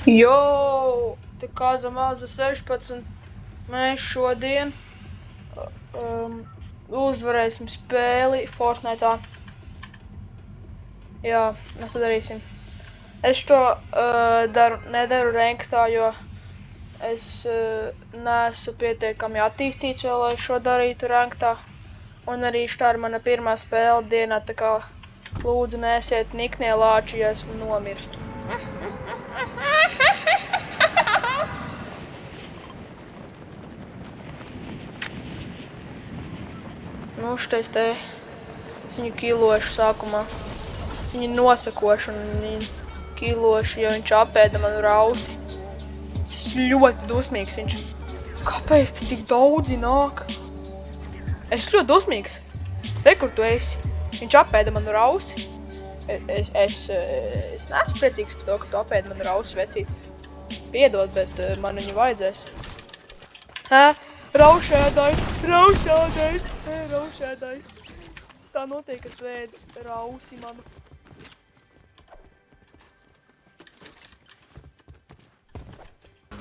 Jo, te Kaza maza 16. Mēs šodien uzvarēsim spēli Fortnite'ā. Jā, mēs to darīsim. Es to nedaru ranktā, jo es neesmu pietiekami attīstīts vēl, lai šo darītu ranktā. Un arī štā ir mana pirmā spēle dienā, tā kā lūdzu neesiet niknie lāči, ja es nomirstu. Nu, šitais te, es viņu kilošu sākumā. Es viņu nosakošu un viņu kilošu, jo viņš apēda manu rausi. Es ļoti dusmīgs viņš. Kāpēc te tik daudzi nāk? Es ļoti dusmīgs. Te, kur tu esi? Viņš apēda manu rausi. Es neesmu priecīgs par to, ka tu apēdi manu rausi, vecīt. Piedod, bet man viņu vajadzēs. Hē? Raušēdājs! Raušēdājs! Raušēdājs! Tā notiek, ka tu ēd rausi manu.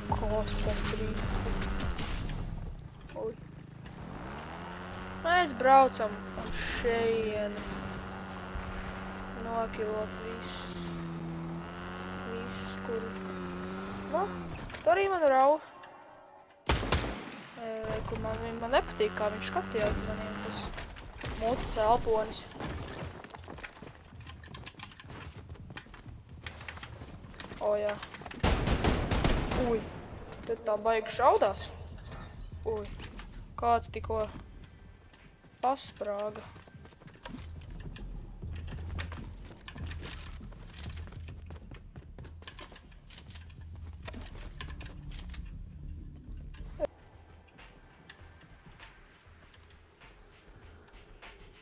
Kosta trīsti. Ui. Mēs braucam uz šeieni. Nokilot visus. Visus, kuri. Nu, tu arī manu rau. Kur man nepatīk, kā viņš skatījās maniem tas mutes elponis. O, jā. Ui, tad tā baigi šaudās. Ui, kāds tikko pasprāga.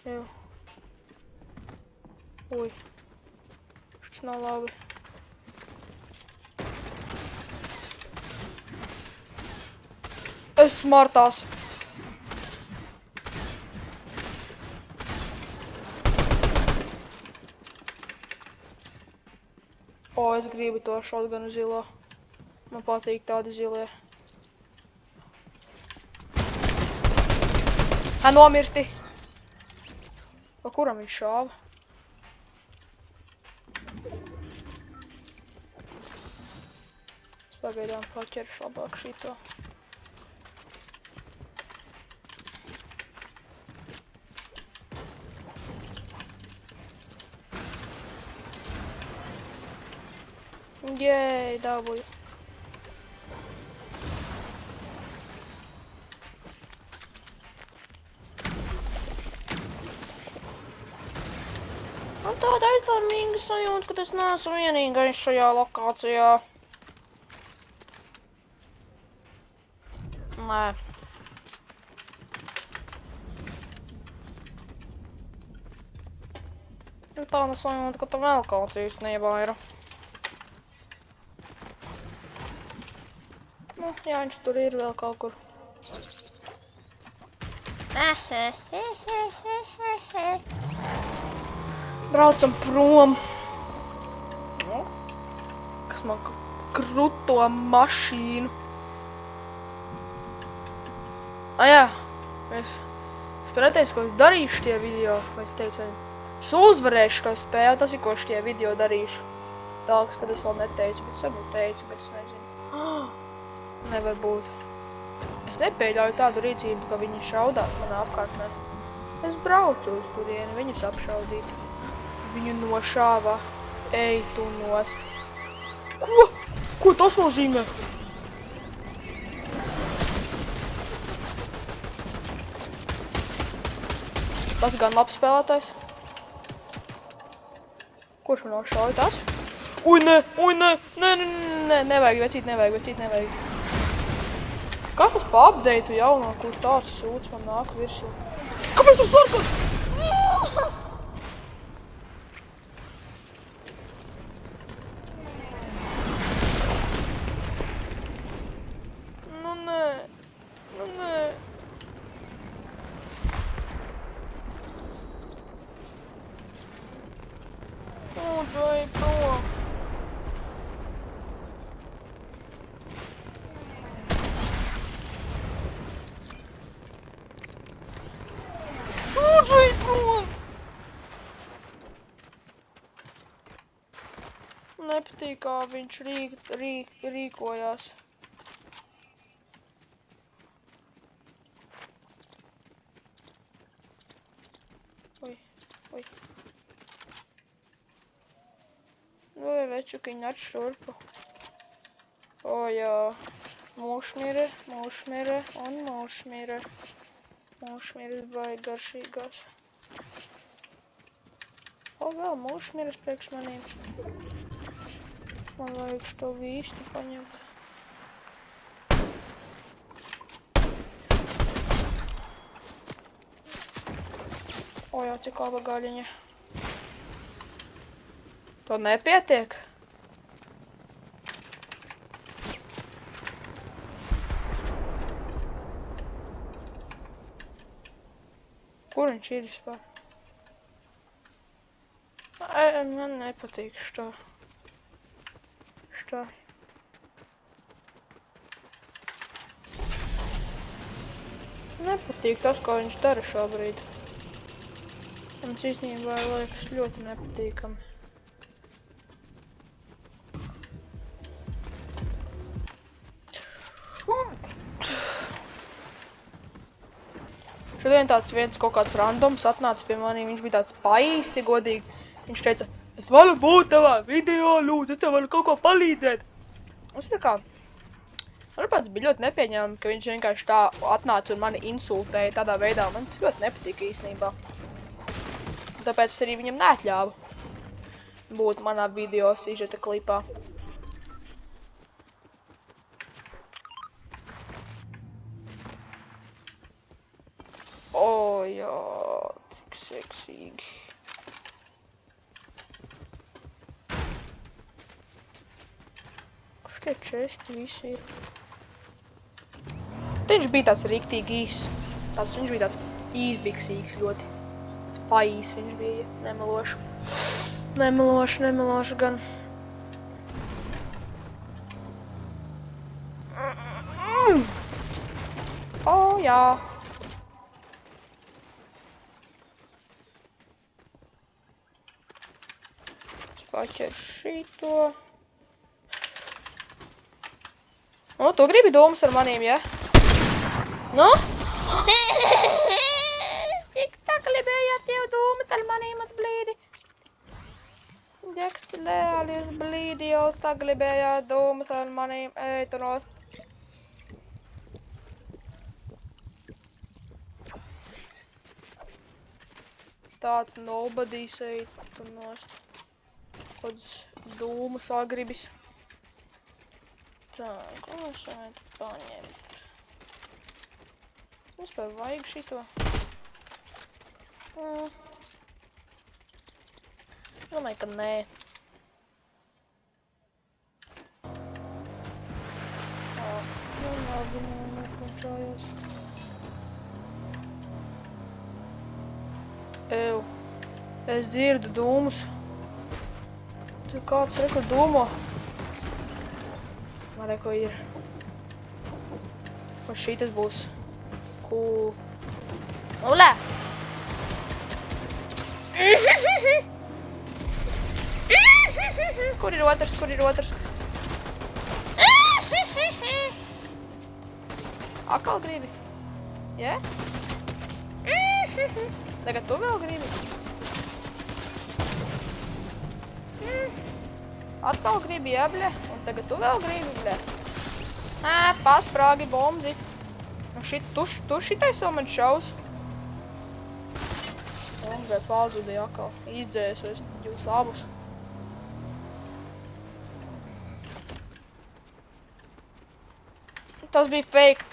Jau. Ui. Šis nav labi. Es smartās. O, es gribu to shotgunu zilo. Man patīk tādi zilie. Nomirsti. Pa kuram viņš šāva? Pagaidām paķeršu labāk šito. Jej, dabūju. Man tāda aizlaimīga sajūta, ka es neesmu vienīgais šajā lokācijā. Nē. Tāda sajūta, ka tā vēl kāds īstenībā ir. Nu, jā, viņš tur ir vēl kaut kur. Braucam prom. Kas man kruto mašīnu. Jā. Es preteicu, ko es darīšu tie video. Vai es teicu, es uzvarēšu to spēli. Tas ir, ko es tie video darīšu. Tāks, kad es vēl neteicu, bet es varbūt teicu, bet es nezinu. Nevar būt. Es nepieļauju tādu rīcību, ka viņi šaudās manā apkārtnē. Es braucu uz turieni, viņus apšaudīt. Viņu nošāva. Ej, tu nost. Ko? Ko tas nozīmē? Tas gan labs spēlētājs. Kurš man nošauja tas? Ui, nē, nevajag, vecīt, nevajag. Kas tas pa updateu jauno, kur tāds sūds man nāk virsū? Kāpēc tur sarkans? Nu nē. Lūdzu, ej prom. Nepatīk, kā viņš rīkojās. Ui. Vai večukiņi nāc šurpu. O jā, mūšmire un mūšmire. Mūšmires baigi garšīgās. O, vēl mūšmires priekš manīm. Man vajag šo vīstu paņemt. O, jau cik laba gaļiņa. To nepietiek? Kur viņš ir vispār? Man nepatīk šo. Nepatīk tas, ko viņš dara šobrīd. Mums īstenībā liekas ļoti nepatīkami. Šodien tāds viens kaut kāds randoms atnāca pie manī, viņš bija tāds paīsi, godīgi. Viņš teica, es varu būt tavā video, lūdzu, es tev varu kaut ko palīdzēt. Es tā kā, manuprāt, bija ļoti nepieņēmami, ka viņš vienkārši tā atnāca un mani insultēja tādā veidā. Man tas ļoti nepatika īstenībā. Tāpēc es arī viņam neatļāvu būt manā video sižeta klipā. O, jā, cik seksīgi. Kurš tie česti visi ir? Viņš bija tāds riktīgi īss. Viņš bija tāds īsbiksīgs ļoti. Tāds paīs viņš bija, nemelošu. Nemelošu gan. O, jā. Paķer šito. O, tu gribi domas ar manīm, ja? Nu? Cik tā gribējāt jau domas ar manīm atblīdi? Deks lēlies blīdi jau tā gribējāt domas ar manīm. Ej, tu nost. Tāds nobadīs ej, tu nost. Kāds dūmu sagribis. Tā, ko mēs šeit paņemt? Vispār vajag šito. Domāju, ka nē. Labi, nokončājos. Ew, es dzirdu dūmus. Tur kāds reko dūmo. Man reko ir. Un šitas būs. Cool. Ulā! Kur ir otrs? Atkal gribi? Jā? Tagad tu vēl gribi? Atkal gribi, jā, bļa? Un tagad tu vēl gribi, bļa? Pasprāgi bombzis. Tu šitais vēl man šaus? Bombzē pazudīja atkal. Izdzēsu es jūs abus. Tas bija fake.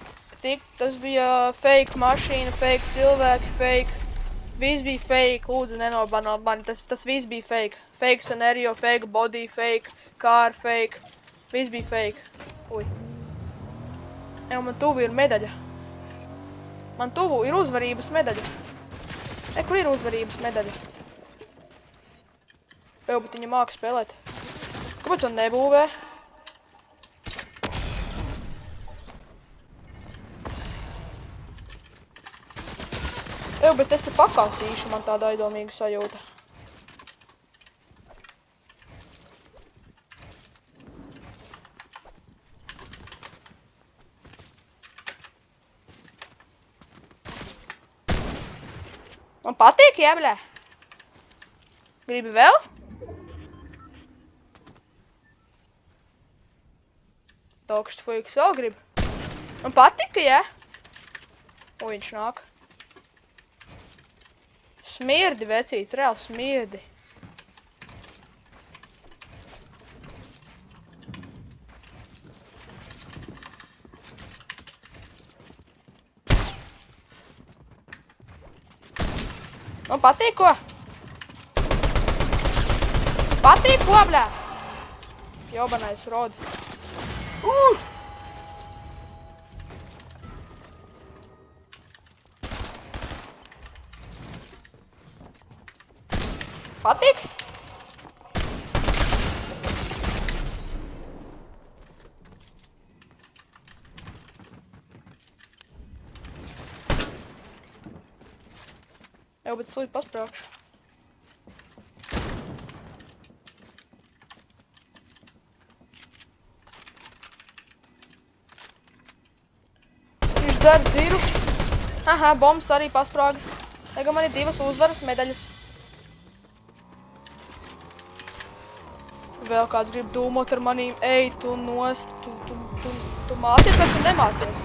Tas bija fake mašīna, fake cilvēki, fake. Viss bija fake, lūdzu nenobano mani. Tas viss bija fake. Fake scenario, fake body, fake car, fake. Viss bija fake. Uj. Jau man tuvu ir medaļa. Man tuvu ir uzvarības medaļa. Kur ir uzvarības medaļa? Vēl, bet viņa māka spēlēt. Kāpēc man nebūvē? Jau, bet es te pakāsīšu, man tāda aizdomīga sajūta. Man patīk, jā, bļē? Gribi vēl? Tokšt fuiks vēl grib. Man patika, jā? O, viņš nāk. Smirdi, vecīt, reāli smirdi. Man patīk, ko? Patīk, ko, bļā? Jobanais rodi. Patīk? Jau, bet slūdzu pasprākšu. Viņš dzer dziru. Aha, bombas arī pasprāga. Tagad man ir 2 uzvaras medaļas. Vēl kāds grib dūmot ar manīm. Ej, tu nost, tu mācies, vai tu nemācies?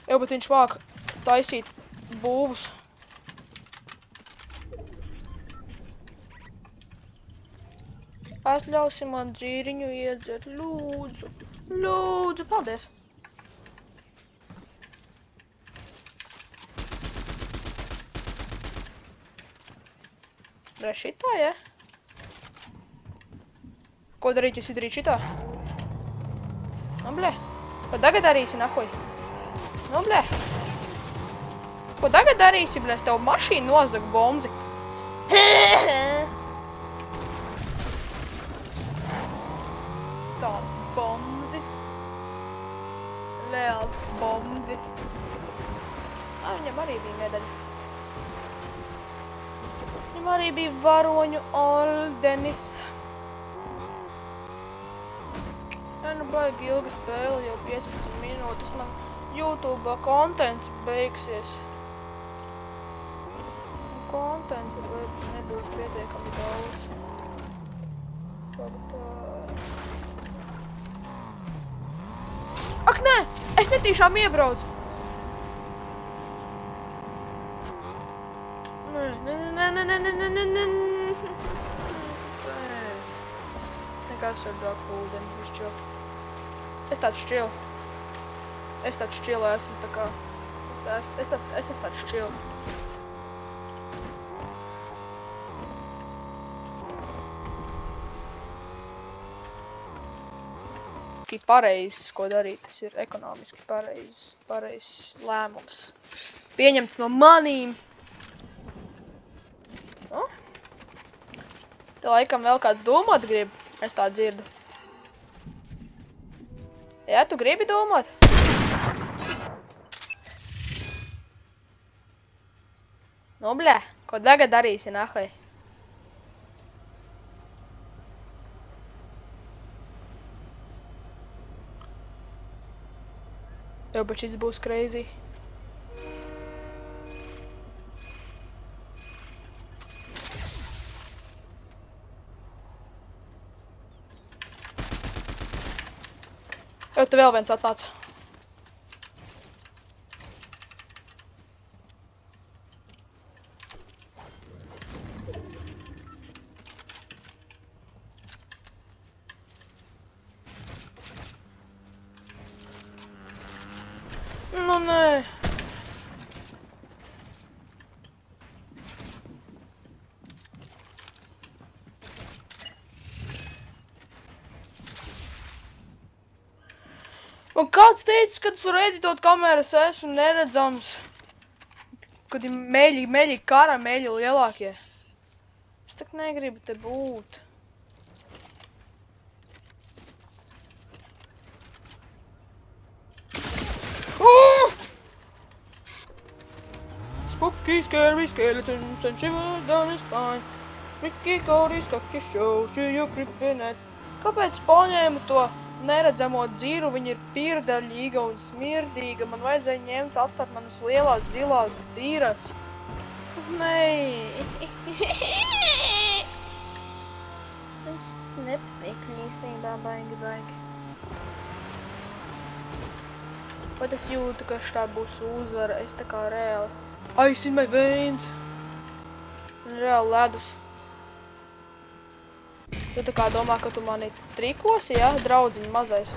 Jau, bet viņš māk taisīt būvus. Atļausi man dzīriņu iedzert, lūdzu. Lūdzu, paldies. Re šitā, ja? Ko darīt, jūs darīt šitā? Nu, blē. Ko tagad darīsi, nahuj? Nu, blē. Ko tagad darīsi, blē? Es tev mašīnu nozag bomzi. Tā bomzis. Liels bomzis. Viņam arī bija medaļa. Viņam arī bija varoņu ordenis. Ja, nu baigi ilga spēle, jau 15 minūtes. Man YouTube kontents beigsies. Kontenta nebūs pietiekami daudz. Ak, nē! Es netīšām iebraucu! Nē. Nekas ar daku ūdeni, viņš čil. Es tāds čil. Es tāds čil esmu, tā kā. Es esmu tāds čil. Pareizs, ko darīt, tas ir ekonomiski pareizs lēmums. Pieņemts no manīm. Nu? Te laikam vēl kāds domāt grib, es tā dzirdu. Jā, tu gribi domāt? Nu, bļē, ko tagad darīsi, nahai? Jau, bet šis būs crazy. Jau, te vēl viens atnāca. Nu, nē. Un kāds teica, kad tur editot kameras esmu neredzams. Kad ir meļi karameļi lielākie. Es tak negribu te būt. Spooky, scary skeletons and shivers down his spine. Ricky Cody's cocky shows you creeping at. Kāpēc paņēmu to? neredzamo dziru, viņa ir pirdaļīga un smirdīga. Man vajadzēja ņemt, atstāt manas lielās zilās dzīras. Nē. Es nepatīk īstenībā baigi. Bet es jūtu, ka šitā būs uzvara, es tā kā reāli. Ice in my veins! Reāli ledus. Tu tā kā domā, ka tu mani trikosi, ja? Draudziņ mazais.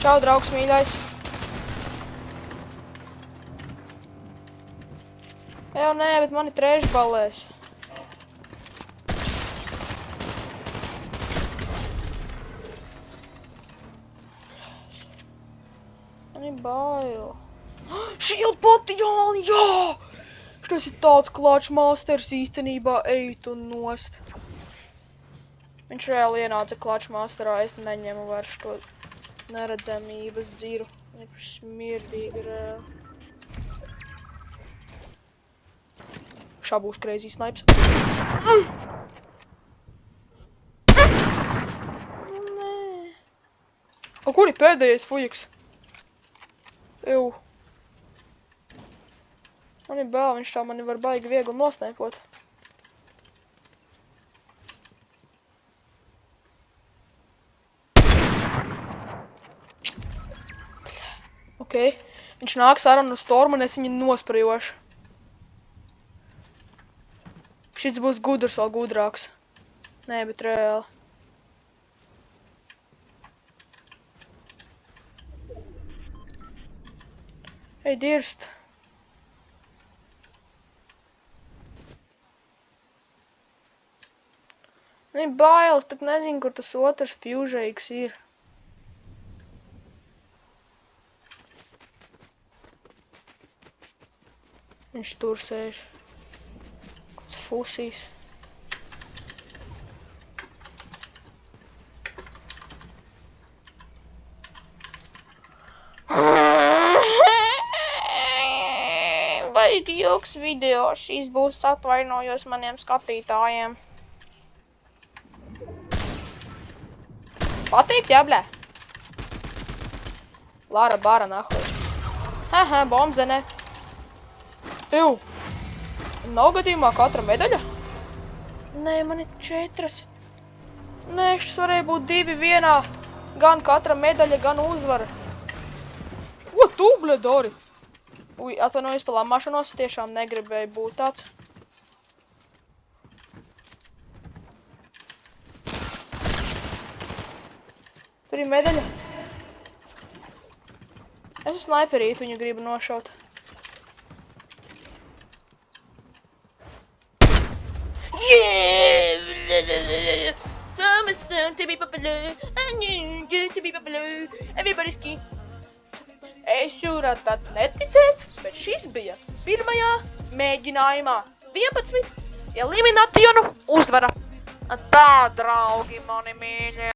Čau, draugs mīļais. Jau nē, bet mani trešbalēs. Man ir bail. Shield Battalion, jā! Šitas ir tāds Clutch Masters īstenībā, ej tu nost. Viņš reāli ienāca Clutch Masterā, es neņemu vairs to neredzamības dziru. Viņa ir smirdīga reāli. Šā būs crazy snipes. Nē. O, kur ir pēdējais fujiks? Ew. Man ir bail, viņš tā mani var baigi viegli nosnaipot. Ok. Viņš nāks ārā no storma un es viņu nosprajošu. Šits būs gudrs vēl gudrāks. Nē, bet reāli. Ej, dirst. Man ir bailes, tak nezinu, kur tas otrs fužeiks ir. Viņš tur sēž. Kāds fusīs. Baigi joks video, šīs būs atvainojos maniem skatītājiem. Patīk, jā, blē? Lara, bara, nahuj. Haha, bombzene. Ew. Nav gadījumā katra medaļa? Nē, man ir 4. Nē, šis varēja būt 2 vienā. Gan katra medaļa, gan uzvara. Ko tu, blē, dari? Ui, atvainojos par lamāšanos, tiešām negribēju būt tāds. Tur ir medaļa. Es uz sniperīti viņu gribu nošaut. Yeah! Summer sun to be popular. I knew you to be popular. Everybody's key. Es jūrat tad neticēt, bet šis bija pirmajā mēģinājumā 11 eliminationu uzvara. Tā, draugi, mani mīļie.